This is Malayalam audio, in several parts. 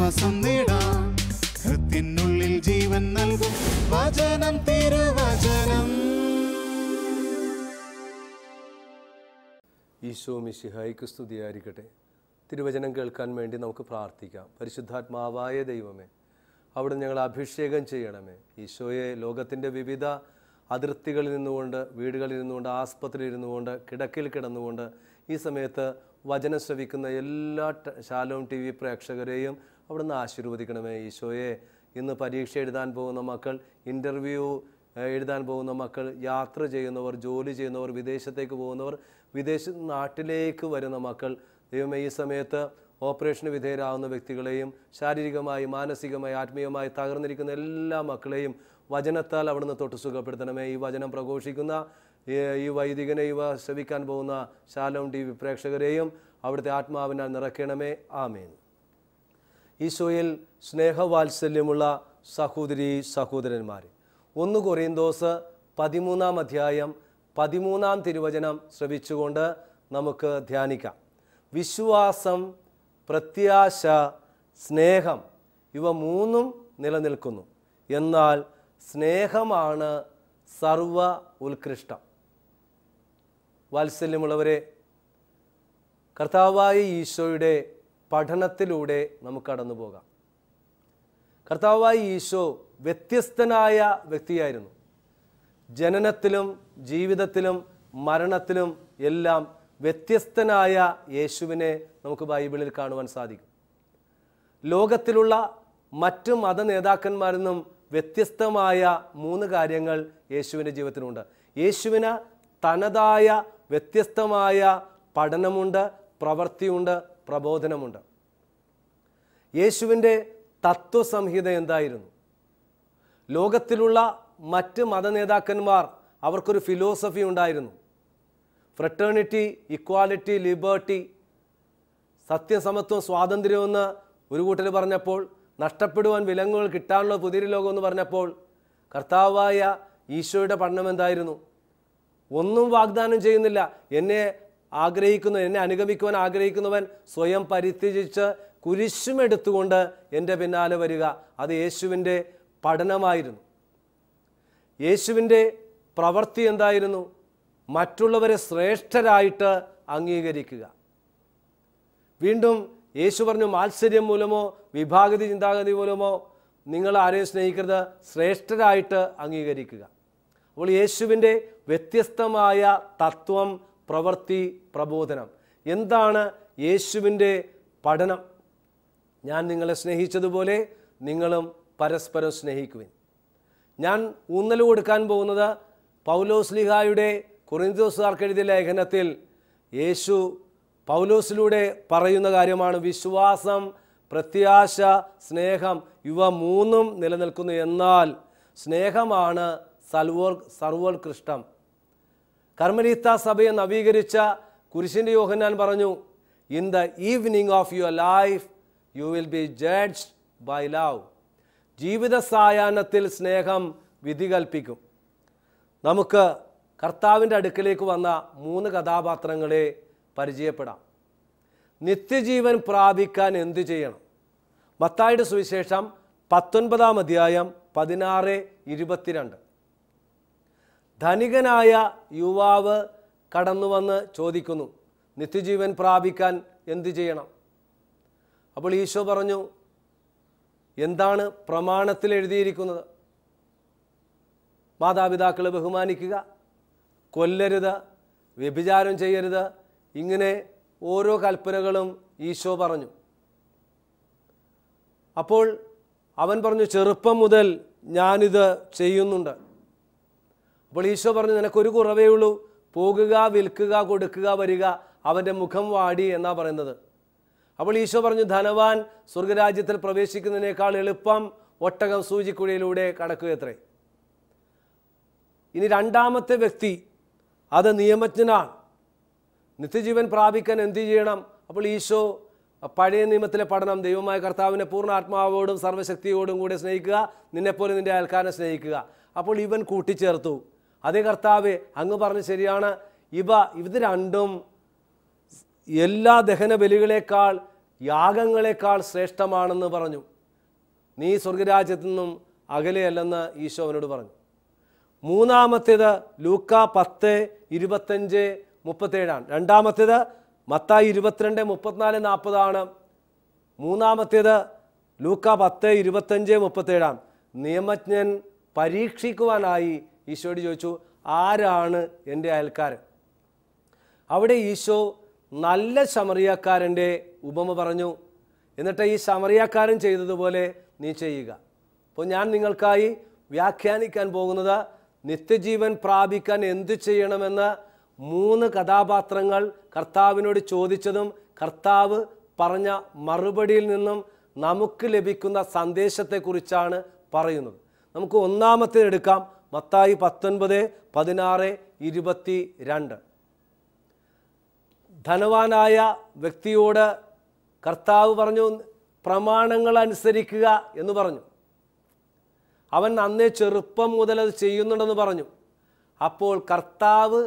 ആശ്വാസം നേടാം. ഹൃത്തിനുള്ളിൽ ജീവൻ നൽകും വചനം, തിരുവചനം. ഈശോ മിശിഹായ്ക്ക് സ്തുതിയായിരിക്കട്ടെ. തിരുവചനം കേൾക്കാൻ വേണ്ടി നമുക്ക് പ്രാർത്ഥിക്കാം. പരിശുദ്ധാത്മാവായ ദൈവമേ, അവിടെ ഞങ്ങൾ അഭിഷേകം ചെയ്യണമേ. ഈശോയെ, ലോകത്തിൻ്റെ വിവിധ അതിർത്തികളിൽ നിന്നുകൊണ്ട്, വീടുകളിൽ നിന്നുകൊണ്ട്, ആസ്പത്രിയിൽ ഇരുന്നുകൊണ്ട്, കിടക്കിൽ കിടന്നുകൊണ്ട് ഈ സമയത്ത് വചനം ശ്രവിക്കുന്ന എല്ലാ ശാലോം TV പ്രേക്ഷകരെയും അവിടുന്ന് ആശീർവദിക്കണമേ. ഈശോയെ, ഇന്ന് പരീക്ഷ എഴുതാൻ പോകുന്ന മക്കൾ, ഇൻ്റർവ്യൂ എഴുതാൻ പോകുന്ന മക്കൾ, യാത്ര ചെയ്യുന്നവർ, ജോലി ചെയ്യുന്നവർ, വിദേശത്തേക്ക് പോകുന്നവർ, നാട്ടിലേക്ക് വരുന്ന മക്കൾ, ദൈവമേ, ഈ സമയത്ത് ഓപ്പറേഷന് വിധേയരാകുന്ന വ്യക്തികളെയും, ശാരീരികമായി, മാനസികമായി, ആത്മീയമായി തകർന്നിരിക്കുന്ന എല്ലാ മക്കളെയും വചനത്താൽ അവിടുന്ന് തൊട്ട് സുഖപ്പെടുത്തണമേ. ഈ വചനം പ്രഘോഷിക്കുന്ന ഈ വൈദികനെ, ഇവ ശ്രവിക്കാൻ പോകുന്ന ശാലോം TV പ്രേക്ഷകരെയും അവിടുത്തെ ആത്മാവിനാൽ നിറയ്ക്കണമേ. ആമേൻ. ഈശോയിൽ സ്നേഹവാത്സല്യമുള്ള സഹോദരീ സഹോദരന്മാരെ, 1 കൊറിന്തോസ് 13-ാം അധ്യായം 13-ാം തിരുവചനം ശ്രവിച്ചുകൊണ്ട് നമുക്ക് ധ്യാനിക്കാം. വിശ്വാസം, പ്രത്യാശ, സ്നേഹം, ഇവ 3 നിലനിൽക്കുന്നു. എന്നാൽ സ്നേഹമാണ് സർവ ഉത്കൃഷ്ടം. വാത്സല്യമുള്ളവരെ, കർത്താവായ ഈശോയുടെ പഠനത്തിലൂടെ നമുക്ക് കടന്നു പോകാം. കർത്താവായ ഈശോ വ്യത്യസ്തനായ വ്യക്തിയായിരുന്നു. ജനനത്തിലും ജീവിതത്തിലും മരണത്തിലും എല്ലാം വ്യത്യസ്തനായ യേശുവിനെ നമുക്ക് ബൈബിളിൽ കാണുവാൻ സാധിക്കും. ലോകത്തിലുള്ള മറ്റു മത നേതാക്കന്മാരിൽ നിന്നും വ്യത്യസ്തമായ 3 കാര്യങ്ങൾ യേശുവിൻ്റെ ജീവിതത്തിലുണ്ട്. യേശുവിന് തനതായ വ്യത്യസ്തമായ പഠനമുണ്ട്, പ്രവൃത്തിയുണ്ട്, പ്രബോധനമുണ്ട്. യേശുവിൻ്റെ തത്വസംഹിത എന്തായിരുന്നു? ലോകത്തിലുള്ള മറ്റ് മത നേതാക്കന്മാർ, അവർക്കൊരു ഫിലോസഫി ഉണ്ടായിരുന്നു. ഫ്രട്ടേണിറ്റി, ഇക്വാലിറ്റി, ലിബർട്ടി, സത്യസമത്വം, സ്വാതന്ത്ര്യമെന്ന് ഒരു കൂട്ടർ പറഞ്ഞപ്പോൾ, നഷ്ടപ്പെടുവാൻ വിലങ്ങുകൾ കിട്ടാനുള്ള പുതിയ ലോകമെന്ന് പറഞ്ഞപ്പോൾ, കർത്താവായ ഈശോയുടെ പഠനം എന്തായിരുന്നു? ഒന്നും വാഗ്ദാനം ചെയ്യുന്നില്ല. എന്നെ അനുഗമിക്കുവാൻ ആഗ്രഹിക്കുന്നവൻ സ്വയം പരിത്യജിച്ച് കുരിശുമെടുത്തുകൊണ്ട് എൻ്റെ പിന്നാലെ വരിക. അത് യേശുവിൻ്റെ പഠനമായിരുന്നു. യേശുവിൻ്റെ പ്രവൃത്തി എന്തായിരുന്നു? മറ്റുള്ളവരെ ശ്രേഷ്ഠരായിട്ട് അംഗീകരിക്കുക. വീണ്ടും യേശു പറഞ്ഞു, മാത്സര്യം മൂലമോ വിഭാഗതി ചിന്താഗതി മൂലമോ നിങ്ങൾ ആരെയും സ്നേഹിക്കരുത്, ശ്രേഷ്ഠരായിട്ട് അംഗീകരിക്കുക. അപ്പോൾ യേശുവിൻ്റെ വ്യത്യസ്തമായ തത്വം, പ്രവൃത്തി, പ്രബോധനം. എന്താണ് യേശുവിൻ്റെ പഠനം? ഞാൻ നിങ്ങളെ സ്നേഹിച്ചതുപോലെ നിങ്ങളും പരസ്പരം സ്നേഹിക്കുവിൻ. ഞാൻ ഊന്നൽ കൊടുക്കാൻ പോകുന്നത് പൗലോസ്ലീഹായുടെ കൊറിന്തോസുകാർക്ക് എഴുതിയ ലേഖനത്തിൽ യേശു പൗലോസിലൂടെ പറയുന്ന കാര്യമാണ്. വിശ്വാസം, പ്രത്യാശ, സ്നേഹം, ഇവ 3 നിലനിൽക്കുന്നു. എന്നാൽ സ്നേഹമാണ് സർവോത്കൃഷ്ടം. കർമ്മലീത്ത സഭയെ നവീകരിച്ച കുരിശിൻ്റെ യോഹന്നാൻ പറഞ്ഞു, in the evening of your life you will be judged by love. ജീവിത സായാഹ്നത്തിൽ സ്നേഹം വിധി കൽപ്പിക്കും. നമുക്ക് കർത്താവിൻ്റെ അടുക്കലേക്ക് വന്ന 3 കഥാപാത്രങ്ങളെ പരിചയപ്പെടാം. നിത്യജീവൻ പ്രാപിക്കാൻ എന്തു ചെയ്യണം? മത്തായിയുടെ സുവിശേഷം 19-ാം അധ്യായം 16-22. ധനികനായ യുവാവ് കടന്നു വന്ന് ചോദിക്കുന്നു, നിത്യജീവൻ പ്രാപിക്കാൻ എന്തു ചെയ്യണം? അപ്പോൾ ഈശോ പറഞ്ഞു, എന്താണ് പ്രമാണത്തിൽ എഴുതിയിരിക്കുന്നത്? മാതാപിതാക്കളെ ബഹുമാനിക്കുക, കൊല്ലരുത്, വ്യഭിചാരം ചെയ്യരുത്, ഇങ്ങനെ ഓരോ കൽപ്പനകളും ഈശോ പറഞ്ഞു. അപ്പോൾ അവൻ പറഞ്ഞു, ചെറുപ്പം മുതൽ ഞാനിത് ചെയ്യുന്നുണ്ട്. അപ്പോൾ ഈശോ പറഞ്ഞു, നിനക്കൊരു കുറവേ ഉള്ളൂ, പോകുക, വിൽക്കുക, കൊടുക്കുക, വരിക, അവൻ്റെ മുഖം വാടി എന്നാ പറയുന്നത്. അപ്പോൾ ഈശോ പറഞ്ഞു, ധനവാൻ സ്വർഗരാജ്യത്തിൽ പ്രവേശിക്കുന്നതിനേക്കാൾ എളുപ്പം ഒട്ടകം സൂചിക്കുഴയിലൂടെ കടക്കുകയത്രേ. ഇനി 2-ാമത്തെ വ്യക്തി, അത് നിയമജ്ഞനാണ്. നിത്യജീവൻ പ്രാപിക്കാൻ എന്ത് ചെയ്യണം? അപ്പോൾ ഈശോ പഴയ നിയമത്തിലെ പഠനം, ദൈവമായ കർത്താവിനെ പൂർണ്ണ ആത്മാവോടും സർവ്വശക്തിയോടും കൂടെ സ്നേഹിക്കുക, നിന്നെപ്പോലെ നിൻ്റെ അയൽക്കാരനെ സ്നേഹിക്കുക. അപ്പോൾ ഇവൻ കൂട്ടിച്ചേർത്തു, അതേ കർത്താവേ, അങ്ങ് പറഞ്ഞ് ശരിയാണ്, ഇത് 2 എല്ലാ ദഹന ബലികളേക്കാൾ യാഗങ്ങളെക്കാൾ ശ്രേഷ്ഠമാണെന്ന് പറഞ്ഞു. നീ സ്വർഗരാജ്യത്തു നിന്നും അകലെയല്ലെന്ന് ഈശോ അവനോട് പറഞ്ഞു. മൂന്നാമത്തേത് ലൂക്ക 10:25-37. രണ്ടാമത്തേത് മത്തായി 22:34-40. മൂന്നാമത്തേത് ലൂക്ക 10:25-37. നിയമജ്ഞൻ പരീക്ഷിക്കുവാനായി ഈശോയോട് ചോദിച്ചു, ആരാണ് എൻ്റെ അയൽക്കാരൻ? അവിടെ ഈശോ നല്ല ശമറിയാക്കാരൻ്റെ ഉപമ പറഞ്ഞു. എന്നിട്ട് ഈ ശമറിയാക്കാരൻ ചെയ്തതുപോലെ നീ ചെയ്യുക. അപ്പോൾ ഞാൻ നിങ്ങൾക്കായി വ്യാഖ്യാനിക്കാൻ പോകുന്നത് നിത്യജീവൻ പ്രാപിക്കാൻ എന്തു ചെയ്യണമെന്ന് 3 കഥാപാത്രങ്ങൾ കർത്താവിനോട് ചോദിച്ചതും കർത്താവ് പറഞ്ഞ മറുപടിയിൽ നിന്നും നമുക്ക് ലഭിക്കുന്ന സന്ദേശത്തെക്കുറിച്ചാണ് പറയുന്നത്. നമുക്ക് ഒന്നാമത്തെ എടുക്കാം. മത്തായി 19:16-22. ധനവാനായ വ്യക്തിയോട് കർത്താവ് പറഞ്ഞു, പ്രമാണങ്ങൾ അനുസരിക്കുക എന്ന് പറഞ്ഞു. അവൻ അന്നേ ചെറുപ്പം മുതൽ അത് ചെയ്യുന്നുണ്ടെന്ന് പറഞ്ഞു. അപ്പോൾ കർത്താവ്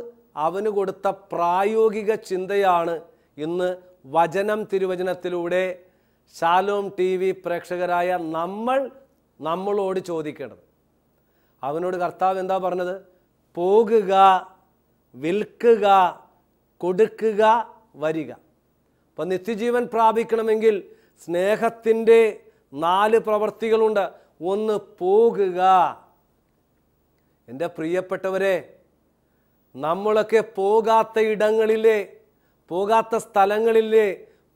അവന് കൊടുത്ത പ്രായോഗിക ചിന്തയാണ് ഇന്ന് വചനം തിരുവചനത്തിലൂടെ ശാലോം TV പ്രേക്ഷകരായ നമ്മളോട് ചോദിക്കേണ്ടത്. അവനോട് കർത്താവ് എന്താ പറഞ്ഞത്? പോകുക, വിൽക്കുക, കൊടുക്കുക, വരിക. അപ്പം നിത്യജീവൻ പ്രാപിക്കണമെങ്കിൽ സ്നേഹത്തിൻ്റെ 4 പ്രവൃത്തികളുണ്ട്. ഒന്ന്, പോകുക. എൻ്റെ പ്രിയപ്പെട്ടവരെ, നമ്മളൊക്കെ പോകാത്ത ഇടങ്ങളില്ലേ, പോകാത്ത സ്ഥലങ്ങളില്ലേ,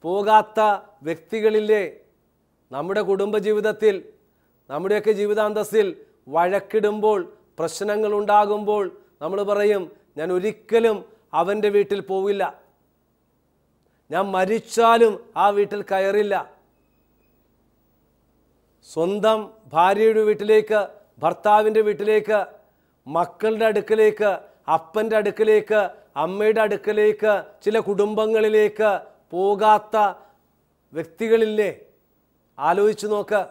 പോകാത്ത വ്യക്തികളില്ലേ? നമ്മുടെ കുടുംബജീവിതത്തിൽ, നമ്മുടെയൊക്കെ ജീവിതാന്തസ്സിൽ വഴക്കിടുമ്പോൾ, പ്രശ്നങ്ങൾ ഉണ്ടാകുമ്പോൾ നമ്മൾ പറയും, ഞാൻ ഒരിക്കലും അവൻ്റെ വീട്ടിൽ പോവില്ല, ഞാൻ മരിച്ചാലും ആ വീട്ടിൽ കയറില്ല. സ്വന്തം ഭാര്യയുടെ വീട്ടിലേക്ക്, ഭർത്താവിൻ്റെ വീട്ടിലേക്ക്, മക്കളുടെ അടുക്കലേക്ക്, അപ്പൻ്റെ അടുക്കലേക്ക്, അമ്മയുടെ അടുക്കലേക്ക്, ചില കുടുംബങ്ങളിലേക്ക് പോകാത്ത വ്യക്തികളില്ലേ? ആലോചിച്ച് നോക്ക്.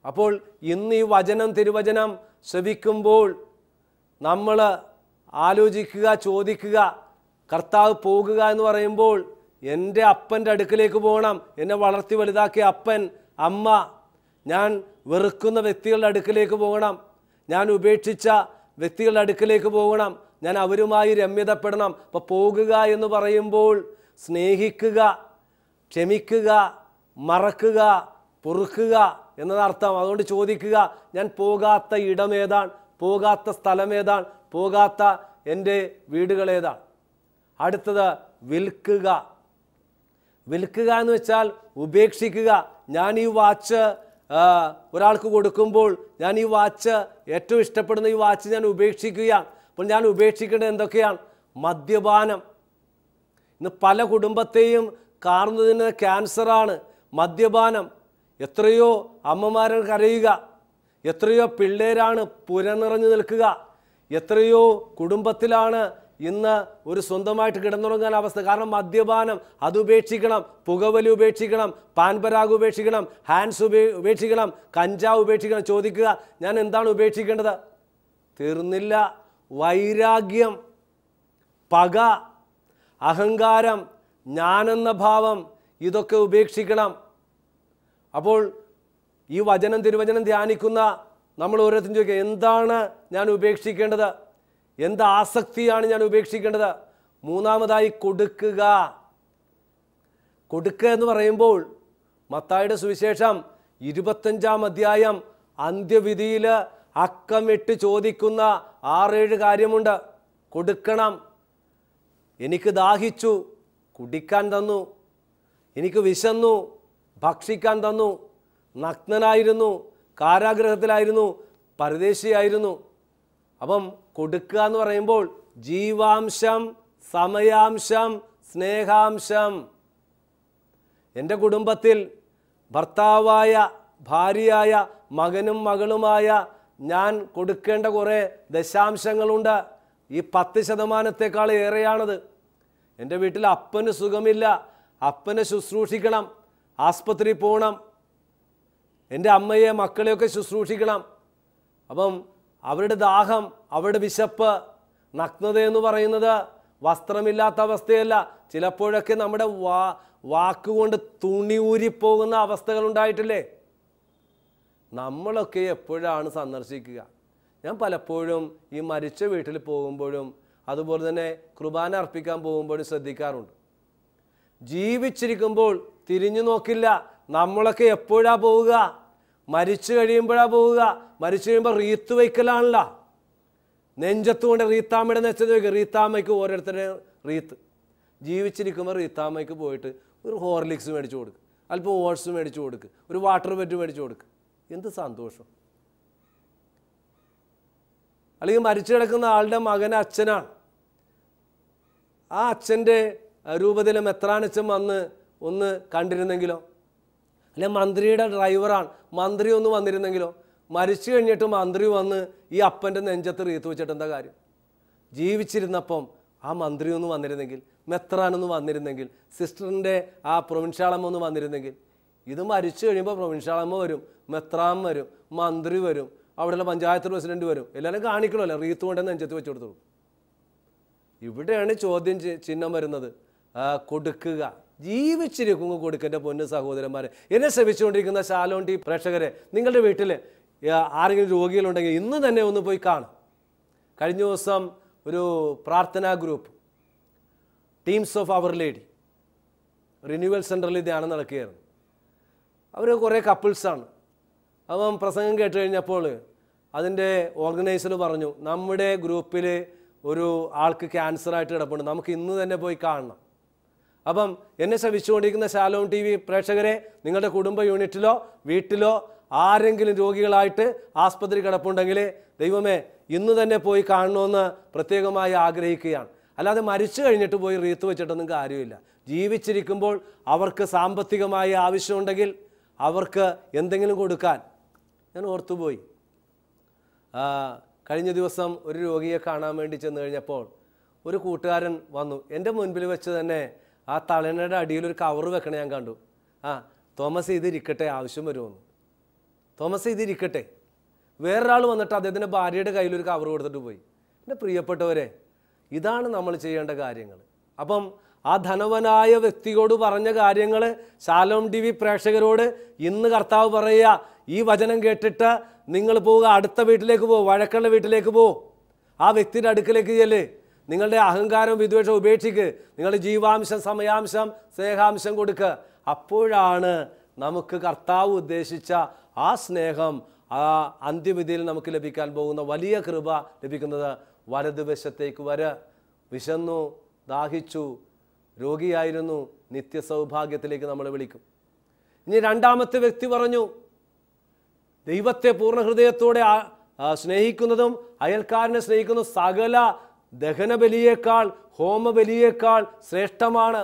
അപ്പോൾ ഇന്ന് ഈ വചനം തിരുവചനം ശ്രവിക്കുമ്പോൾ നമ്മൾ ആലോചിക്കുക, ചോദിക്കുക. കർത്താവ് പോകുക എന്ന് പറയുമ്പോൾ എൻ്റെ അപ്പൻ്റെ അടുക്കലേക്ക് പോകണം, എന്നെ വളർത്തി വലുതാക്കിയ അപ്പൻ, അമ്മ. ഞാൻ വെറുക്കുന്ന വ്യക്തികളുടെ അടുക്കലേക്ക് പോകണം, ഞാൻ ഉപേക്ഷിച്ച വ്യക്തികളുടെ അടുക്കലേക്ക് പോകണം, ഞാൻ അവരുമായി രമ്യതപ്പെടണം. അപ്പോൾ പോകുക എന്ന് പറയുമ്പോൾ സ്നേഹിക്കുക, ക്ഷമിക്കുക, മറക്കുക, പൊറുക്കുക എന്നതർത്ഥം. അതുകൊണ്ട് ചോദിക്കുക, ഞാൻ പോകാത്ത ഇടമേതാണ്, പോകാത്ത സ്ഥലമേതാണ്, പോകാത്ത എൻ്റെ വീടുകളേതാണ്. അടുത്തത് വിൽക്കുക. വിൽക്കുക എന്ന് വെച്ചാൽ ഉപേക്ഷിക്കുക. ഞാൻ ഈ വാച്ച് ഒരാൾക്ക് കൊടുക്കുമ്പോൾ, ഞാൻ ഈ വാച്ച് ഏറ്റവും ഇഷ്ടപ്പെടുന്ന ഈ വാച്ച് ഞാൻ ഉപേക്ഷിക്കുകയാണ്. അപ്പോൾ ഞാൻ ഉപേക്ഷിക്കേണ്ടത് എന്തൊക്കെയാണ്? മദ്യപാനം. ഇന്ന് പല കുടുംബത്തെയും കാർന്നതിന് ക്യാൻസറാണ് മദ്യപാനം. എത്രയോ അമ്മമാരെ കരയുക, എത്രയോ പിള്ളേരാണ് പുരനിറഞ്ഞു നിൽക്കുക, എത്രയോ കുടുംബത്തിലാണ് ഇന്ന് ഒരു സ്വന്തമായിട്ട് കിടന്നുറങ്ങാൻ അവസ്ഥ. കാരണം മദ്യപാനം, അത് ഉപേക്ഷിക്കണം. പുകവലി ഉപേക്ഷിക്കണം, പാൻപരാഗ് ഉപേക്ഷിക്കണം, ഹാൻഡ്സ് ഉപേക്ഷിക്കണം, കഞ്ചാവ് ഉപേക്ഷിക്കണം. ചോദിക്കുക, ഞാൻ എന്താണ് ഉപേക്ഷിക്കേണ്ടത്? തീർന്നില്ല. വൈരാഗ്യം, പക, അഹങ്കാരം, ഞാനെന്ന ഭാവം, ഇതൊക്കെ ഉപേക്ഷിക്കണം. അപ്പോൾ ഈ വചനം തിരുവചനം ധ്യാനിക്കുന്ന നമ്മൾ ഓരോരുത്തരും ചോദിക്കുക, എന്താണ് ഞാൻ ഉപേക്ഷിക്കേണ്ടത്? എന്ത് ആസക്തിയാണ് ഞാൻ ഉപേക്ഷിക്കേണ്ടത്? മൂന്നാമതായി കൊടുക്കുക. കൊടുക്കുക എന്ന് പറയുമ്പോൾ മത്തായിയുടെ സുവിശേഷം 25-ാം അധ്യായം അന്ത്യവിധിയിൽ അക്കമിട്ട് ചോദിക്കുന്ന 6-7 കാര്യമുണ്ട്. കൊടുക്കണം. എനിക്ക് ദാഹിച്ചു, കുടിക്കാൻ തന്നു. എനിക്ക് വിശന്നു, ഭക്ഷിക്കാൻ തന്നു. നഗ്നനായിരുന്നു, കാരാഗൃഹത്തിലായിരുന്നു, പരദേശിയായിരുന്നു. അപ്പം കൊടുക്കുക എന്ന് പറയുമ്പോൾ ജീവാംശം, സമയാംശം, സ്നേഹാംശം. എൻ്റെ കുടുംബത്തിൽ ഭർത്താവായ, ഭാര്യയായ, മകനും മകളുമായ ഞാൻ കൊടുക്കേണ്ട കുറേ ദശാംശങ്ങളുണ്ട്. ഈ 10% ഏറെയാണത്. എൻ്റെ വീട്ടിൽ അപ്പന് സുഖമില്ല, അപ്പനെ ശുശ്രൂഷിക്കണം, ആസ്പത്രി പോകണം, എൻ്റെ അമ്മയെ മക്കളെയൊക്കെ ശുശ്രൂഷിക്കണം. അപ്പം അവരുടെ ദാഹം, അവരുടെ വിശപ്പ്, നഗ്നത എന്ന് പറയുന്നത് വസ്ത്രമില്ലാത്ത അവസ്ഥയല്ല. ചിലപ്പോഴൊക്കെ നമ്മുടെ വാക്കുകൊണ്ട് തുണി ഊരിപ്പോകുന്ന അവസ്ഥകൾ ഉണ്ടായിട്ടില്ലേ? നമ്മളൊക്കെ എപ്പോഴാണ് സന്ദർശിക്കുക? ഞാൻ പലപ്പോഴും ഈ മരിച്ച വീട്ടിൽ പോകുമ്പോഴും അതുപോലെ തന്നെ കുർബാന അർപ്പിക്കാൻ പോകുമ്പോഴും ശ്രദ്ധിക്കാറുണ്ട്. ജീവിച്ചിരിക്കുമ്പോൾ തിരിഞ്ഞു നോക്കില്ല. നമ്മളൊക്കെ എപ്പോഴാണ് പോവുക? മരിച്ചു കഴിയുമ്പോഴാണ് പോവുക. മരിച്ചു കഴിയുമ്പോൾ റീത്ത് വയ്ക്കലാണല്ലോ. നെഞ്ചത്തുകൊണ്ട് റീത്താമ്മയുടെ നെച്ചത് വയ്ക്കുക. റീത്താമ്മയ്ക്ക് ഓരോരുത്തരുടെ റീത്ത്. ജീവിച്ചിരിക്കുമ്പോൾ റീത്താമ്മയ്ക്ക് പോയിട്ട് ഒരു ഹോർലിക്സ് മേടിച്ചു കൊടുക്കുക, അല്പം ഓട്സ് മേടിച്ചു കൊടുക്കുക, ഒരു വാട്ടർ ബെറ്റ് മേടിച്ചു കൊടുക്കുക. എന്ത് സന്തോഷം! അല്ലെങ്കിൽ മരിച്ചു കിടക്കുന്ന ആളുടെ മകൻ അച്ഛനാണ്. ആ അച്ഛൻ്റെ രൂപത്തിലെ മെത്രാനച്ഛൻ വന്ന് ഒന്ന് കണ്ടിരുന്നെങ്കിലോ? അല്ലെ മന്ത്രിയുടെ ഡ്രൈവറാണ്, മന്ത്രി ഒന്ന് വന്നിരുന്നെങ്കിലോ? മരിച്ചു കഴിഞ്ഞിട്ട് മന്ത്രി വന്ന് ഈ അപ്പൻ്റെ നെഞ്ചത്ത് റീത്ത് വെച്ചിട്ട് എന്താ കാര്യം? ജീവിച്ചിരുന്നപ്പം ആ മന്ത്രി ഒന്ന് വന്നിരുന്നെങ്കിൽ, മെത്രാനൊന്ന് വന്നിരുന്നെങ്കിൽ, സിസ്റ്ററിൻ്റെ ആ പ്രൊവിൻഷ്യാളമ്മ ഒന്ന് വന്നിരുന്നെങ്കിൽ. ഇത് മരിച്ചു കഴിയുമ്പോൾ പ്രൊവിൻഷ്യാളമ്മ വരും, മെത്രാൻ വരും, മന്ത്രി വരും, അവിടെയുള്ള പഞ്ചായത്ത് പ്രസിഡന്റ് വരും. എല്ലാവരും കാണിക്കണമല്ലോ, റീത്ത് കൊണ്ട് നെഞ്ചത്ത് വെച്ച് കൊടുത്തു. ഇവിടെയാണ് ചോദ്യം ചിഹ്നം വരുന്നത്. കൊടുക്കുക. ജീവിച്ചിരിക്കുമ്പോൾ കൊടുക്കേണ്ട പൊന്നു സഹോദരന്മാരെ, എന്നെ ശ്രമിച്ചുകൊണ്ടിരിക്കുന്ന ശാലോൺ ടി പ്രേക്ഷകരെ, നിങ്ങളുടെ വീട്ടിൽ ആരെങ്കിലും രോഗികളുണ്ടെങ്കിൽ ഇന്ന് തന്നെ ഒന്ന് പോയി കാണും. കഴിഞ്ഞ ദിവസം ഒരു പ്രാർത്ഥനാ group teams of our lady renewal സെൻറ്ററിൽ ധ്യാനം നടക്കുകയായിരുന്നു. അവർ കുറേ കപ്പിൾസാണ്. അവൻ പ്രസംഗം കേട്ട് കഴിഞ്ഞപ്പോൾ അതിൻ്റെ ഓർഗനൈസർ പറഞ്ഞു, നമ്മുടെ ഗ്രൂപ്പിൽ ഒരു ആൾക്ക് ക്യാൻസറായിട്ട് കിടപ്പുണ്ട്, നമുക്ക് ഇന്ന് തന്നെ പോയി കാണണം. അപ്പം എന്നെ ശ്രമിച്ചുകൊണ്ടിരിക്കുന്ന ശാലോൺ ടി വി പ്രേക്ഷകരെ, നിങ്ങളുടെ കുടുംബ യൂണിറ്റിലോ വീട്ടിലോ ആരെങ്കിലും രോഗികളായിട്ട് ആസ്പത്രി കിടപ്പുണ്ടെങ്കിൽ ദൈവമേ ഇന്ന് തന്നെ പോയി കാണണമെന്ന് പ്രത്യേകമായി ആഗ്രഹിക്കുകയാണ്. അല്ലാതെ മരിച്ചു കഴിഞ്ഞിട്ട് പോയി റീത്ത് വെച്ചിട്ടൊന്നും കാര്യമില്ല. ജീവിച്ചിരിക്കുമ്പോൾ അവർക്ക് സാമ്പത്തികമായി ആവശ്യമുണ്ടെങ്കിൽ അവർക്ക് എന്തെങ്കിലും കൊടുക്കാൻ. ഞാൻ ഓർത്തുപോയി, കഴിഞ്ഞ ദിവസം ഒരു രോഗിയെ കാണാൻ വേണ്ടി ചെന്ന് കഴിഞ്ഞപ്പോൾ ഒരു കൂട്ടുകാരൻ വന്നു. എൻ്റെ മുൻപിൽ വെച്ച് തന്നെ ആ തലനയുടെ അടിയിൽ ഒരു കവർ വെക്കണേ ഞാൻ കണ്ടു. തോമസ് ഇതിരിക്കട്ടെ, ആവശ്യം വരുമെന്ന്. തോമസ് ഇതിരിക്കട്ടെ. വേറൊരാൾ വന്നിട്ട് അദ്ദേഹത്തിൻ്റെ ഭാര്യയുടെ കയ്യിൽ ഒരു കവർ കൊടുത്തിട്ട് പോയി. എൻ്റെ പ്രിയപ്പെട്ടവരെ, ഇതാണ് നമ്മൾ ചെയ്യേണ്ട കാര്യങ്ങൾ. അപ്പം ആ ധനവനായ വ്യക്തിയോട് പറഞ്ഞ കാര്യങ്ങൾ ശാലോം ടി വി പ്രേക്ഷകരോട് ഇന്ന് കർത്താവ് പറയുക, ഈ വചനം കേട്ടിട്ട് നിങ്ങൾ പോവുക, അടുത്ത വീട്ടിലേക്ക് പോകും, വഴക്കുള്ള വീട്ടിലേക്ക് പോകും, ആ വ്യക്തിയുടെ അടുക്കലേക്ക് ചെല്ല്. നിങ്ങളുടെ അഹങ്കാരം വിദ്വേഷം ഉപേക്ഷിക്ക്. നിങ്ങളുടെ ജീവാംശം, സമയാംശം, സ്നേഹാംശം കൊടുക്കുക. അപ്പോഴാണ് നമുക്ക് കർത്താവ് ഉദ്ദേശിച്ച ആ സ്നേഹം, ആ അന്ത്യവിധിയിൽ നമുക്ക് ലഭിക്കാൻ പോകുന്ന വലിയ കൃപ ലഭിക്കുന്നത്. വലതുവശത്തേക്ക് വിശന്നു, ദാഹിച്ചു, രോഗിയായിരുന്നു, നിത്യസൗഭാഗ്യത്തിലേക്ക് നമ്മൾ വിളിക്കും. ഇനി രണ്ടാമത്തെ വ്യക്തി പറഞ്ഞു, ദൈവത്തെ പൂർണ്ണ ഹൃദയത്തോടെ സ്നേഹിക്കുന്നതും അയൽക്കാരനെ സ്നേഹിക്കുന്നതും സകല ദഹനബലിയേക്കാൾ ഹോമബലിയേക്കാൾ ശ്രേഷ്ഠമാണ്.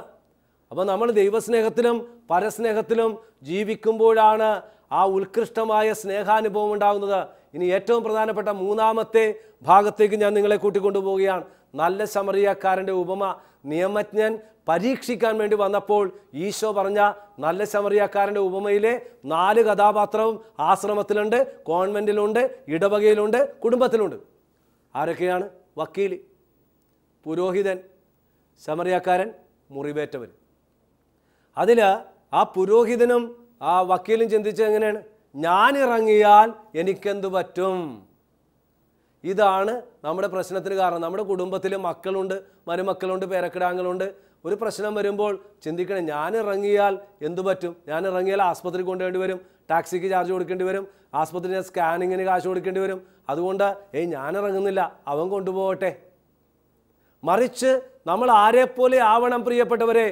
അപ്പോൾ നമ്മൾ ദൈവസ്നേഹത്തിലും പരസ്നേഹത്തിലും ജീവിക്കുമ്പോഴാണ് ആ ഉത്കൃഷ്ടമായ സ്നേഹാനുഭവം ഉണ്ടാകുന്നത്. ഇനി ഏറ്റവും പ്രധാനപ്പെട്ട മൂന്നാമത്തെ ഭാഗത്തേക്ക് ഞാൻ നിങ്ങളെ കൂട്ടിക്കൊണ്ടുപോവുകയാണ്. നല്ല ശമറിയക്കാരൻ്റെ ഉപമ. നിയമജ്ഞൻ പരീക്ഷിക്കാൻ വേണ്ടി വന്നപ്പോൾ ഈശോ പറഞ്ഞ നല്ല ശമറിയക്കാരൻ്റെ ഉപമയിലെ 4 കഥാപാത്രവും ആശ്രമത്തിലുണ്ട്, കോൺവെൻറ്റിലുണ്ട്, ഇടവകയിലുണ്ട്, കുടുംബത്തിലുണ്ട്. ആരൊക്കെയാണ്? വക്കീൽ, പുരോഹിതൻ, ശമറിയക്കാരൻ, മുറിവേറ്റവൻ. അതിൽ ആ പുരോഹിതനും ആ വക്കീലും ചിന്തിച്ചത് എങ്ങനെയാണ്? ഞാൻ ഇറങ്ങിയാൽ എനിക്കെന്ത് പറ്റും? ഇതാണ് നമ്മുടെ പ്രശ്നത്തിന് കാരണം. നമ്മുടെ കുടുംബത്തിൽ മക്കളുണ്ട്, മരുമക്കളുണ്ട്, പേരക്കിടാങ്ങളുണ്ട്. ഒരു പ്രശ്നം വരുമ്പോൾ ചിന്തിക്കണം, ഞാൻ ഇറങ്ങിയാൽ എന്തു പറ്റും? ഞാൻ ഇറങ്ങിയാൽ ആസ്പത്രി കൊണ്ടുവേണ്ടി വരും, ടാക്സിക്ക് ചാർജ് കൊടുക്കേണ്ടി വരും, ആസ്പത്രിയിൽ സ്കാനിങ്ങിന് കാശ് കൊടുക്കേണ്ടി വരും. അതുകൊണ്ട് ഞാൻ ഇറങ്ങുന്നില്ല, അവൻ കൊണ്ടുപോകട്ടെ. മറിച്ച് നമ്മൾ ആരെപ്പോലെ ആവണം പ്രിയപ്പെട്ടവരെ?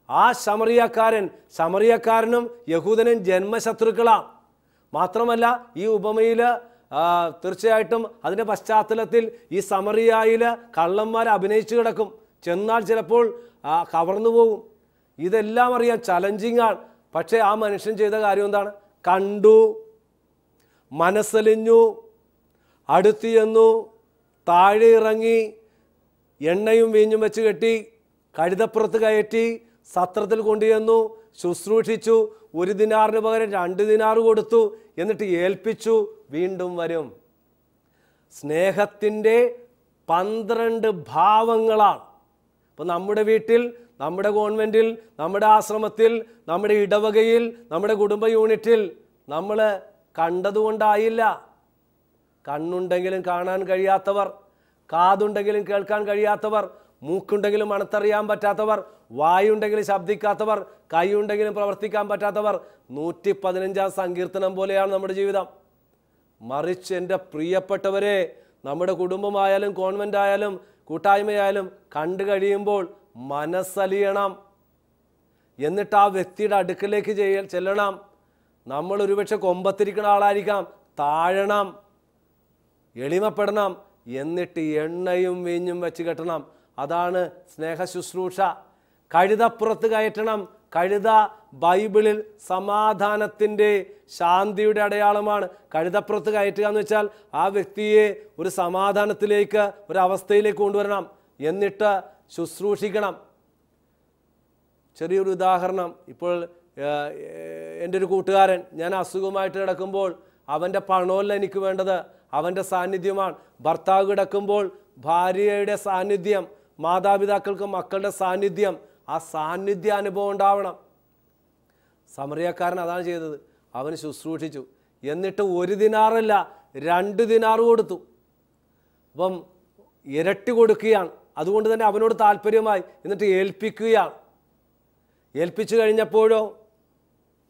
ആ ശമറിയക്കാരനും യഹൂദനും ജന്മശത്രുക്കളാണ്. മാത്രമല്ല ഈ ഉപമയിൽ തീർച്ചയായിട്ടും അതിൻ്റെ പശ്ചാത്തലത്തിൽ ഈ സമറിയായിൽ കള്ളന്മാർ അഭിനയിച്ചു കിടക്കും. ചെന്നാൽ ചിലപ്പോൾ കവർന്നു പോകും. ഇതെല്ലാം അറിയാം, ചലഞ്ചിങ് ആണ്. പക്ഷേ ആ മനുഷ്യൻ ചെയ്ത കാര്യം എന്താണ്? കണ്ടു, മനസ്സലിഞ്ഞു, അടുത്ത് ചെന്നു, താഴെ ഇറങ്ങി, എണ്ണയും വീഞ്ഞും വെച്ച് കെട്ടി, കഴുതപ്പുറത്ത് കയറ്റി, സത്രത്തിൽ കൊണ്ടുചെന്നു, ശുശ്രൂഷിച്ചു, 1 ദിനാറിന് പകരം 2 ദിനാറ് കൊടുത്തു, എന്നിട്ട് ഏൽപ്പിച്ചു, വീണ്ടും വരും. സ്നേഹത്തിൻ്റെ 12 ഭാവങ്ങളാണ്. അപ്പോൾ നമ്മുടെ വീട്ടിൽ നമ്മുടെ കോൺവെൻറ്റിൽ, നമ്മുടെ ആശ്രമത്തിൽ, നമ്മുടെ ഇടവകയിൽ, നമ്മുടെ കുടുംബ യൂണിറ്റിൽ നമ്മൾ കണ്ടതുകൊണ്ടായില്ല. കണ്ണുണ്ടെങ്കിലും കാണാൻ കഴിയാത്തവർ, കാതുണ്ടെങ്കിലും കേൾക്കാൻ കഴിയാത്തവർ, മൂക്കുണ്ടെങ്കിലും മണത്തറിയാൻ പറ്റാത്തവർ, വായുണ്ടെങ്കിലും ശബ്ദിക്കാത്തവർ, കൈയുണ്ടെങ്കിലും പ്രവർത്തിക്കാൻ പറ്റാത്തവർ. 115 സങ്കീർത്തനം പോലെയാണ് നമ്മുടെ ജീവിതം. മറിച്ച് എൻ്റെ പ്രിയപ്പെട്ടവരെ, നമ്മുടെ കുടുംബമായാലും കോൺവെൻ്റ് ആയാലും കൂട്ടായ്മയായാലും കണ്ടു കഴിയുമ്പോൾ മനസ്സലിയണം. എന്നിട്ട് ആ വ്യക്തിയുടെ അടുക്കലേക്ക് ചെല്ലണം. നമ്മൾ ഒരുപക്ഷെ കൊമ്പത്തിരിക്കുന്ന ആളായിരിക്കാം, താഴണം, എളിമപ്പെടണം, എന്നിട്ട് എണ്ണയും വീഞ്ഞും വെച്ച് കെട്ടണം. അതാണ് സ്നേഹ ശുശ്രൂഷ. കഴുതപ്പുറത്ത് കയറ്റണം. കഴുത ബൈബിളിൽ സമാധാനത്തിൻ്റെ, ശാന്തിയുടെ അടയാളമാണ്. കഴുതപ്പുറത്ത് കയറ്റുക എന്ന് വെച്ചാൽ ആ വ്യക്തിയെ ഒരു സമാധാനത്തിലേക്ക്, ഒരവസ്ഥയിലേക്ക് കൊണ്ടുവരണം, എന്നിട്ട് ശുശ്രൂഷിക്കണം. ചെറിയൊരു ഉദാഹരണം. ഇപ്പോൾ എൻ്റെ ഒരു കൂട്ടുകാരൻ, ഞാൻ അസുഖമായിട്ട് കിടക്കുമ്പോൾ അവൻ്റെ പണമല്ല എനിക്ക് വേണ്ടത്, അവൻ്റെ സാന്നിധ്യമാണ്. ഭർത്താവ് കിടക്കുമ്പോൾ ഭാര്യയുടെ സാന്നിധ്യം, മാതാപിതാക്കൾക്ക് മക്കളുടെ സാന്നിധ്യം, ആ സാന്നിധ്യ അനുഭവം ഉണ്ടാവണം. സമറിയക്കാരൻ അതാണ് ചെയ്തത്. അവന് ശുശ്രൂഷിച്ചു. എന്നിട്ട് 1 ദിനാറല്ല 2 ദിനാറ് കൊടുത്തു. അപ്പം ഇരട്ടി കൊടുക്കുകയാണ്. അതുകൊണ്ട് തന്നെ അവനോട് താല്പര്യമായി. എന്നിട്ട് ഏൽപ്പിക്കുകയാണ്. ഏൽപ്പിച്ചു കഴിഞ്ഞപ്പോഴോ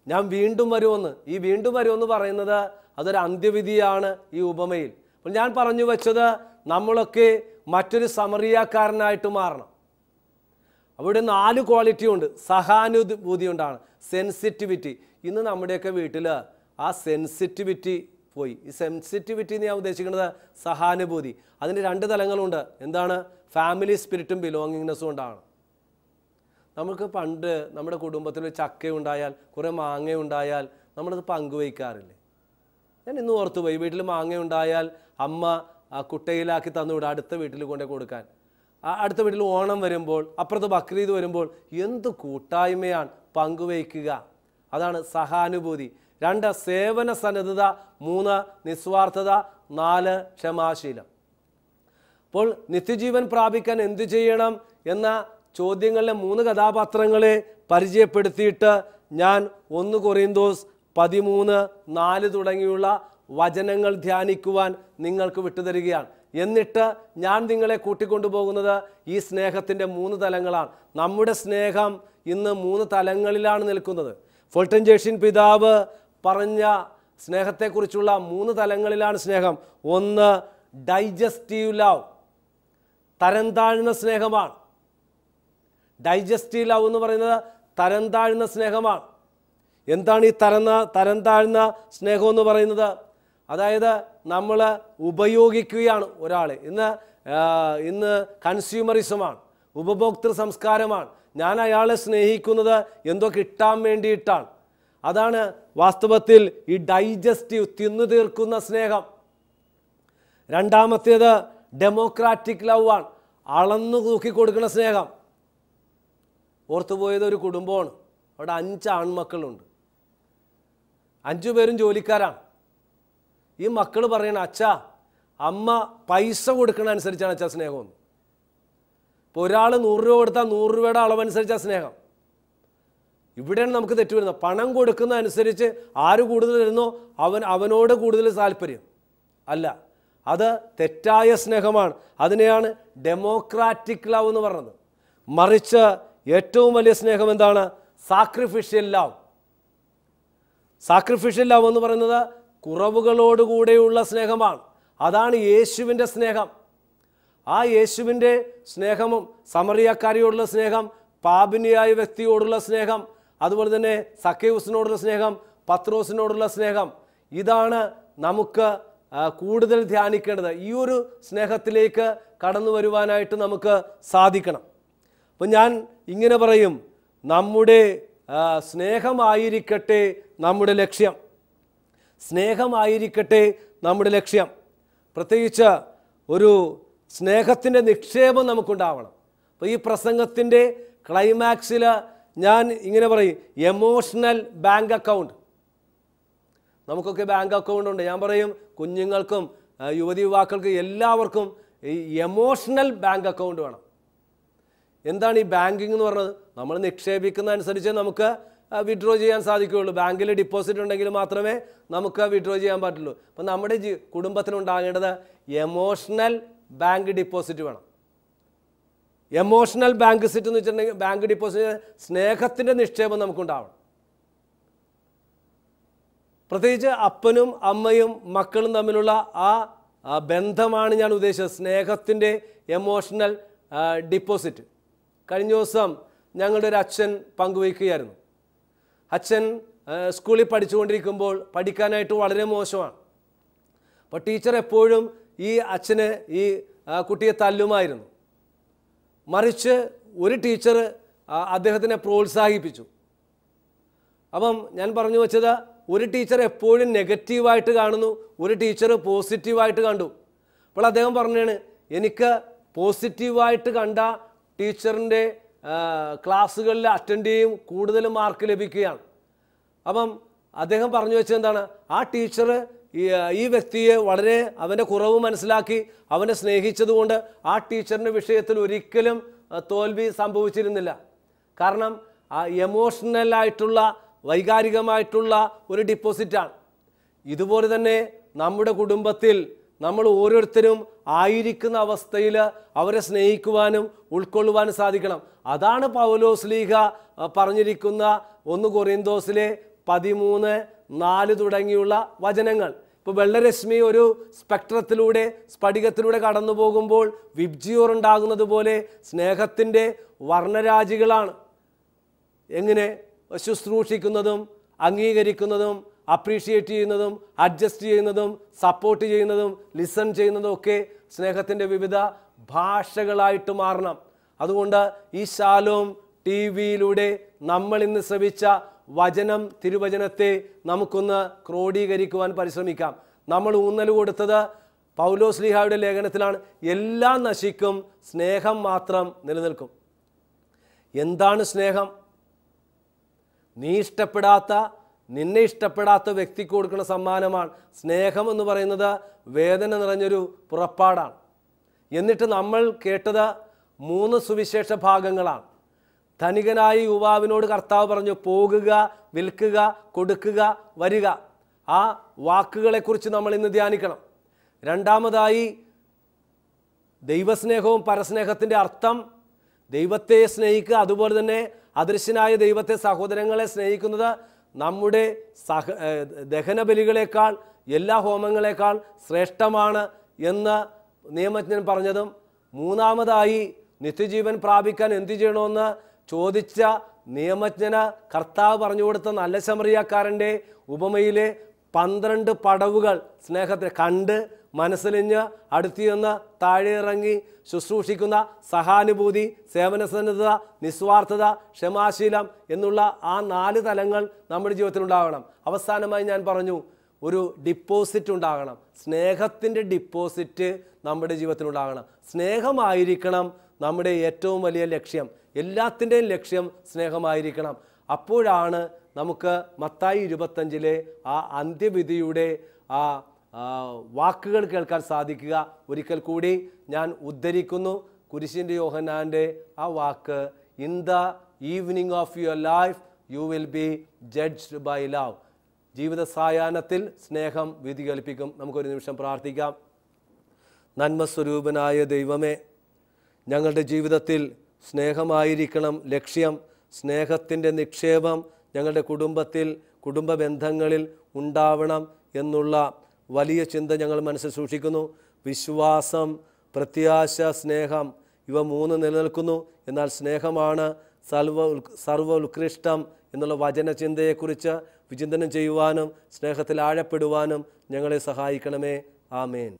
ഞാൻ വീണ്ടും വരുമെന്ന്, ഈ വീണ്ടും വരുമെന്ന് പറയുന്നത് അതൊരു അന്ത്യവിധിയാണ് ഈ ഉപമയിൽ. അപ്പോൾ ഞാൻ പറഞ്ഞു വെച്ചത്, നമ്മളൊക്കെ മറ്റൊരു സമറിയക്കാരനായിട്ട് മാറണം. അവിടെ 4 ക്വാളിറ്റി ഉണ്ട്. സഹാനുഭൂതി ഉണ്ടാണ്, സെൻസിറ്റിവിറ്റി. ഇന്ന് നമ്മുടെയൊക്കെ വീട്ടിൽ ആ സെൻസിറ്റിവിറ്റി പോയി. ഈ സെൻസിറ്റിവിറ്റി എന്ന് ഞാൻ ഉദ്ദേശിക്കുന്നത് സഹാനുഭൂതി. അതിന് 2 തലങ്ങളുണ്ട്. എന്താണ്? ഫാമിലി സ്പിരിറ്റും ബിലോങ്ങിങ്നെസ്സും ഉണ്ടാണ്. നമുക്ക് പണ്ട് നമ്മുടെ കുടുംബത്തിൽ ചക്ക ഉണ്ടായാൽ, കുറേ മാങ്ങ ഉണ്ടായാൽ നമ്മളത് പങ്കുവയ്ക്കാറില്ലേ? ഞാൻ ഇന്ന് ഓർത്തുപോയി. വീട്ടിൽ മാങ്ങ ഉണ്ടായാൽ അമ്മ കുട്ടയിലാക്കി തന്നുവിടും അടുത്ത വീട്ടിൽ കൊണ്ടു കൊടുക്കാൻ. അടുത്ത വീട്ടിൽ ഓണം വരുമ്പോൾ, അപ്പുറത്ത് ബക്രീദ് വരുമ്പോൾ എന്ത് കൂട്ടായ്മയാണ് പങ്കുവയ്ക്കുക. അതാണ് സഹാനുഭൂതി. 2 സേവന സന്നദ്ധത, 3 നിസ്വാർത്ഥത, 4 ക്ഷമാശീലം. അപ്പോൾ നിത്യജീവൻ പ്രാപിക്കാൻ എന്തു ചെയ്യണം എന്ന ചോദ്യങ്ങളിലെ 3 കഥാപാത്രങ്ങളെ പരിചയപ്പെടുത്തിയിട്ട് ഞാൻ 1 കൊറിന്തോസ് 13:4 തുടങ്ങിയുള്ള വചനങ്ങൾ ധ്യാനിക്കുവാൻ നിങ്ങൾക്ക് വിട്ടുതരികയാണ്. എന്നിട്ട് ഞാൻ നിങ്ങളെ കൂട്ടിക്കൊണ്ടുപോകുന്നത് ഈ സ്നേഹത്തിൻ്റെ 3 തലങ്ങളാണ്. നമ്മുടെ സ്നേഹം ഇന്ന് 3 തലങ്ങളിലാണ് നിൽക്കുന്നത്. ഫോൾട്ടൻ ജേഷ്യൻ പിതാവ് പറഞ്ഞ സ്നേഹത്തെക്കുറിച്ചുള്ള 3 തലങ്ങളിലാണ് സ്നേഹം. 1 ഡൈജസ്റ്റീവ് ലവ്, തരം താഴ്ന്ന സ്നേഹമാണ്. ഡൈജസ്റ്റീവ് ലവ് എന്ന് പറയുന്നത് തരം താഴ്ന്ന സ്നേഹമാണ്. എന്താണ് ഈ തരം താഴ്ന്ന സ്നേഹം എന്ന് പറയുന്നത്? അതായത് നമ്മൾ ഉപയോഗിക്കുകയാണ് ഒരാളെ. ഇന്ന് കൺസ്യൂമറിസമാണ്, ഉപഭോക്തൃ സംസ്കാരമാണ്. ഞാൻ അയാളെ സ്നേഹിക്കുന്നത് എന്തോ കിട്ടാൻ വേണ്ടിയിട്ടാണ്. അതാണ് വാസ്തവത്തിൽ ഈ ഡൈജസ്റ്റീവ്, തിന്നു തീർക്കുന്ന സ്നേഹം. 2ാമത്തേത് ഡെമോക്രാറ്റിക് ലവ് ആണ്, അളന്നു തൂക്കിക്കൊടുക്കുന്ന സ്നേഹം. ഓർത്തുപോയത് ഒരു കുടുംബമാണ്. അവിടെ 5 ആൺമക്കളുണ്ട്. 5 പേരും ജോലിക്കാരാണ്. ഈ മക്കൾ പറയണ, അച്ഛാ അമ്മ പൈസ കൊടുക്കണ അനുസരിച്ചാണ് അച്ഛാ സ്നേഹമെന്ന്. ഇപ്പോൾ ഒരാൾ 100 രൂപ കൊടുത്താൽ 100 രൂപയുടെ അളവനുസരിച്ചാണ് സ്നേഹം. ഇവിടെയാണ് നമുക്ക് തെറ്റ് വരുന്നത്. പണം കൊടുക്കുന്ന അനുസരിച്ച് ആര് കൂടുതൽ തരുന്നോ അവനോട് കൂടുതൽ താല്പര്യം അല്ല. അത് തെറ്റായ സ്നേഹമാണ്. അതിനെയാണ് ഡെമോക്രാറ്റിക് ലവ് എന്ന് പറയുന്നത്. മറിച്ച് ഏറ്റവും വലിയ സ്നേഹം എന്താണ്? Sacrificial love. സാക്രിഫിഷ്യൽ ലവ് എന്ന് പറയുന്നത് കുറവുകളോടുകൂടെയുള്ള സ്നേഹമാണ്. അതാണ് യേശുവിൻ്റെ സ്നേഹം. ആ യേശുവിൻ്റെ സ്നേഹവും സമറിയക്കാരിയോടുള്ള സ്നേഹം, പാപിനിയായ വ്യക്തിയോടുള്ള സ്നേഹം, അതുപോലെ തന്നെ സക്കേവുസിനോടുള്ള സ്നേഹം, പത്രോസിനോടുള്ള സ്നേഹം, ഇതാണ് നമുക്ക് കൂടുതൽ ധ്യാനിക്കേണ്ടത്. ഈ ഒരു സ്നേഹത്തിലേക്ക് കടന്നു വരുവാനായിട്ട് നമുക്ക് സാധിക്കണം. അപ്പം ഞാൻ ഇങ്ങനെ പറയും, നമ്മുടെ സ്നേഹമായിരിക്കട്ടെ നമ്മുടെ ലക്ഷ്യം. സ്നേഹമായിരിക്കട്ടെ നമ്മുടെ ലക്ഷ്യം. പ്രത്യേകിച്ച് ഒരു സ്നേഹത്തിൻ്റെ നിക്ഷേപം നമുക്കുണ്ടാവണം. അപ്പോൾ ഈ പ്രസംഗത്തിൻ്റെ ക്ലൈമാക്സിൽ ഞാൻ ഇങ്ങനെ പറയും, എമോഷണൽ ബാങ്ക് അക്കൗണ്ട്. നമുക്കൊക്കെ ബാങ്ക് അക്കൗണ്ട് ഉണ്ട്. ഞാൻ പറയും കുഞ്ഞുങ്ങൾക്കും യുവതി യുവാക്കൾക്കും എല്ലാവർക്കും ഈ എമോഷണൽ ബാങ്ക് അക്കൗണ്ട് വേണം. എന്താണ് ഈ ബാങ്കിങ് എന്ന് പറഞ്ഞത്? നമ്മൾ നിക്ഷേപിക്കുന്ന അനുസരിച്ച് നമുക്ക് വിഡ്രോ ചെയ്യാൻ സാധിക്കുകയുള്ളൂ. ബാങ്കിൽ ഡിപ്പോസിറ്റ് ഉണ്ടെങ്കിൽ മാത്രമേ നമുക്ക് വിഡ്രോ ചെയ്യാൻ പറ്റുള്ളൂ. അപ്പം നമ്മുടെ കുടുംബത്തിനുണ്ടാകേണ്ടത് എമോഷണൽ ബാങ്ക് ഡിപ്പോസിറ്റ് വേണം. എമോഷണൽ ബാങ്ക് സിറ്റ് എന്ന് വെച്ചിട്ടുണ്ടെങ്കിൽ ബാങ്ക് ഡിപ്പോസിറ്റ് സ്നേഹത്തിൻ്റെ നിക്ഷേപം നമുക്കുണ്ടാവണം. പ്രത്യേകിച്ച് അപ്പനും അമ്മയും മക്കളും തമ്മിലുള്ള ആ ബന്ധമാണ് ഞാൻ ഉദ്ദേശിച്ചത്, സ്നേഹത്തിൻ്റെ എമോഷണൽ ഡിപ്പോസിറ്റ്. കഴിഞ്ഞ ദിവസം ഞങ്ങളുടെ ഒരു അച്ഛൻ പങ്കുവയ്ക്കുകയായിരുന്നു. അച്ഛൻ സ്കൂളിൽ പഠിച്ചുകൊണ്ടിരിക്കുമ്പോൾ പഠിക്കാനായിട്ട് വളരെ മോശമാണ്. അപ്പോൾ ടീച്ചർ എപ്പോഴും ഈ അച്ഛന് ഈ കുട്ടിയെ തല്ലുമായിരുന്നു. മറിച്ച് ഒരു ടീച്ചർ അദ്ദേഹത്തിനെ പ്രോത്സാഹിപ്പിച്ചു. അപ്പം ഞാൻ പറഞ്ഞു വച്ചത്, ഒരു ടീച്ചർ എപ്പോഴും നെഗറ്റീവായിട്ട് കാണുന്നു, ഒരു ടീച്ചർ പോസിറ്റീവായിട്ട് കണ്ടു. അപ്പോൾ അദ്ദേഹം പറഞ്ഞാണ്, എനിക്ക് പോസിറ്റീവായിട്ട് കണ്ട ടീച്ചറിൻ്റെ ക്ലാസ്സുകളിൽ അറ്റൻഡ് ചെയ്യും, കൂടുതൽ മാർക്ക് ലഭിക്കുകയാണ്. അപ്പം അദ്ദേഹം പറഞ്ഞു വെച്ചത് എന്താണ്, ആ ടീച്ചർ ഈ വ്യക്തിയെ വളരെ അവൻ്റെ കുറവ് മനസ്സിലാക്കി അവനെ സ്നേഹിച്ചതുകൊണ്ട് ആ ടീച്ചറിൻ്റെ വിഷയത്തിൽ ഒരിക്കലും തോൽവി സംഭവിച്ചിരുന്നില്ല. കാരണം ആ എമോഷണലായിട്ടുള്ള വൈകാരികമായിട്ടുള്ള ഒരു ഡിപ്പോസിറ്റാണ്. ഇതുപോലെ തന്നെ നമ്മുടെ കുടുംബത്തിൽ നമ്മൾ ഓരോരുത്തരും ആയിരിക്കുന്ന അവസ്ഥയിൽ അവരെ സ്നേഹിക്കുവാനും ഉൾക്കൊള്ളുവാനും സാധിക്കണം. അതാണ് പൗലോസ്ലീഹ പറഞ്ഞിരിക്കുന്ന 1 കൊറിന്തോസിലെ 13:4 തുടങ്ങിയുള്ള വചനങ്ങൾ. ഇപ്പോൾ വെള്ളരശ്മി ഒരു സ്പെക്ട്രത്തിലൂടെ സ്ഫടികത്തിലൂടെ കടന്നു പോകുമ്പോൾ വിബ്ജിയോർ ഉണ്ടാകുന്നത് പോലെ സ്നേഹത്തിൻ്റെ വർണ്ണരാജികളാണ്. എങ്ങനെ ശുശ്രൂഷിക്കുന്നതും അംഗീകരിക്കുന്നതും അപ്രീഷിയേറ്റ് ചെയ്യുന്നതും അഡ്ജസ്റ്റ് ചെയ്യുന്നതും സപ്പോർട്ട് ചെയ്യുന്നതും ലിസൺ ചെയ്യുന്നതും ഒക്കെ സ്നേഹത്തിൻ്റെ വിവിധ ഭാഷകളായിട്ട് മാറണം. അതുകൊണ്ട് ഈ ശാലോം TV-യിലൂടെ നമ്മൾ ഇന്ന് ശ്രവിച്ച വചനം, തിരുവചനത്തെ നമുക്കൊന്ന് ക്രോഡീകരിക്കുവാൻ പരിശ്രമിക്കാം. നമ്മൾ ഊന്നൽ കൊടുത്തത് പൗലോസ്ലീഹായുടെ ലേഖനത്തിലാണ്, എല്ലാം നശിക്കും, സ്നേഹം മാത്രം നിലനിൽക്കും. എന്താണ് സ്നേഹം? നിന്നെ ഇഷ്ടപ്പെടാത്ത വ്യക്തിക്ക് കൊടുക്കുന്ന സമ്മാനമാണ് സ്നേഹം എന്ന് പറയുന്നത്. വേദന നിറഞ്ഞൊരു പുറപ്പാടാണ്. എന്നിട്ട് നമ്മൾ കേട്ടത് 3 സുവിശേഷ ഭാഗങ്ങളാണ്. ധനികനായ യുവാവിനോട് കർത്താവ് പറഞ്ഞു, പോകുക, വിൽക്കുക, കൊടുക്കുക, വരിക. ആ വാക്കുകളെക്കുറിച്ച് നമ്മൾ ഇന്ന് ധ്യാനിക്കണം. രണ്ടാമതായി ദൈവസ്നേഹവും പരസ്നേഹത്തിൻ്റെ അർത്ഥം, ദൈവത്തെ സ്നേഹിക്കുക, അതുപോലെ തന്നെ അദൃശ്യനായ ദൈവത്തെ, സഹോദരങ്ങളെ സ്നേഹിക്കുന്നത് നമ്മുടെ ദഹനബലികളെക്കാൾ, എല്ലാ ഹോമങ്ങളെക്കാൾ ശ്രേഷ്ഠമാണ് എന്ന് നിയമജ്ഞൻ പറഞ്ഞതും, മൂന്നാമതായി നിത്യജീവൻ പ്രാപിക്കാൻ എന്തു ചെയ്യണമെന്ന് ചോദിച്ച നിയമജ്ഞന് കർത്താവ് പറഞ്ഞു കൊടുത്ത നല്ല ശമറിയക്കാരൻ്റെ ഉപമയിലെ 12 പടവുകൾ സ്നേഹത്തെ കണ്ട് മനസ്സിലിഞ്ഞ് അടുത്തു ചെന്ന് താഴെ ഇറങ്ങി ശുശ്രൂഷിക്കുന്ന സഹാനുഭൂതി, സേവനസന്നദ്ധത, നിസ്വാർത്ഥത, ക്ഷമാശീലം എന്നുള്ള ആ 4 തലങ്ങൾ നമ്മുടെ ജീവിതത്തിൽ ഉണ്ടാകണം. അവസാനമായി ഞാൻ പറഞ്ഞു, ഒരു ഡിപ്പോസിറ്റ് ഉണ്ടാകണം. സ്നേഹത്തിൻ്റെ ഡിപ്പോസിറ്റ് നമ്മുടെ ജീവിതത്തിലുണ്ടാകണം. സ്നേഹമായിരിക്കണം നമ്മുടെ ഏറ്റവും വലിയ ലക്ഷ്യം. എല്ലാത്തിൻ്റെയും ലക്ഷ്യം സ്നേഹമായിരിക്കണം. അപ്പോഴാണ് നമുക്ക് മത്തായി 25-ലെ ആ അന്ത്യവിധിയുടെ ആ വാക്കുകൾ കേൾക്കാൻ സാധിക്കുക. ഒരിക്കൽ കൂടി ഞാൻ ഉദ്ധരിക്കുന്നു കുരിശിൻ്റെ യോഹന്നാൻ്റെ ആ വാക്ക്, in the evening of your life you will be judged by love. ജീവിത സായാഹ്നത്തിൽ സ്നേഹം വിധി കൽപ്പിക്കും. നമുക്കൊരു നിമിഷം പ്രാർത്ഥിക്കാം. നന്മസ്വരൂപനായ ദൈവമേ, ഞങ്ങളുടെ ജീവിതത്തിൽ സ്നേഹമായിരിക്കണം ലക്ഷ്യം. സ്നേഹത്തിൻ്റെ നിക്ഷേപം ഞങ്ങളുടെ കുടുംബത്തിൽ, കുടുംബ ബന്ധങ്ങളിൽ ഉണ്ടാവണം എന്നുള്ള വലിയ ചിന്ത ഞങ്ങൾ മനസ്സിൽ സൂക്ഷിക്കുന്നു. വിശ്വാസം, പ്രത്യാശ, സ്നേഹം, ഇവ 3 നിലനിൽക്കുന്നു. എന്നാൽ സ്നേഹമാണ് സർവ ഉത്കൃഷ്ടം എന്നുള്ള വചനചിന്തയെക്കുറിച്ച് വിചിന്തനം ചെയ്യുവാനും സ്നേഹത്തിൽ ആഴപ്പെടുവാനും ഞങ്ങളെ സഹായിക്കണമേ. ആമേൻ.